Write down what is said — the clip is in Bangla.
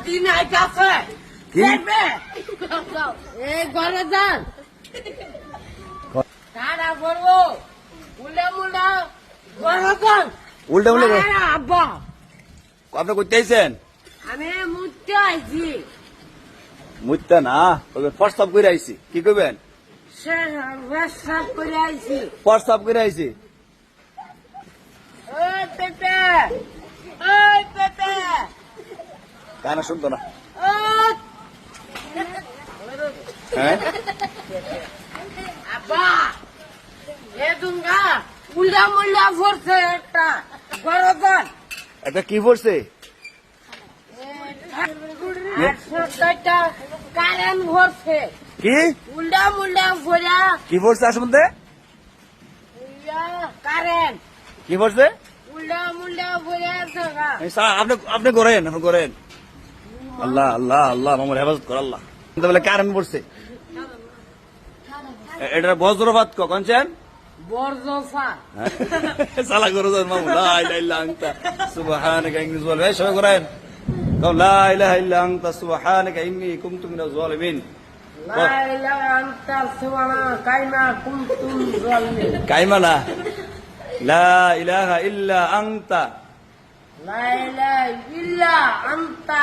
দিন আইতাছে দেখবে এই ঘরে যান তারা করবো উল্টা মুল্টা ঘরে যান উল্টা উল্টা আব্বা আপনি করতে আইছেন? আমি মুখতে আইছি মুত্তা না প্রস্তাব করে আইছি। কি করবেন? সে সাপ করে আইছি প্রস্তাব করে আইছি। ওই পেপে ওই পেপে কানা শুনতো না। ওই হ্যাঁ আব্বা এ দুঙ্গা উল্টা মুল্টা পড়ছে একটা ঘরে যান একটা কি পড়ছে? কারেন্ট ভরছে কি উল্টা মুল্টা ভরা কি পড়ছে? আসর মধ্যে কারেন্ট কি পড়ছে? উল্টা মুল্টা ভরা থাকা আপনি আপনি করেন, আপনি করেন। আল্লাহ আল্লাহ আল্লাহ মামুর হেফাজত কর আল্লাহ। বলে কারেন্ট পড়ছে। এটা বজ্রপাত কনছেন বরজফা সালা করে যান মামু। লা ইলাহা ইল্লা আনতা সুবহানাকা ইন্নী যালিম। সবাই করেন লা ইলাহা ইল্লা আনতা সুবহানাকা ইন্নী কুনতু মিনাজ জালিমিন। লা ইলাহা আনতা সুবহানাকা কাইমা কুনতুম জালিমিন। কাইমা না, লা ইলাহা ইল্লা আনতা লা ইলাহা ইল্লা আনতা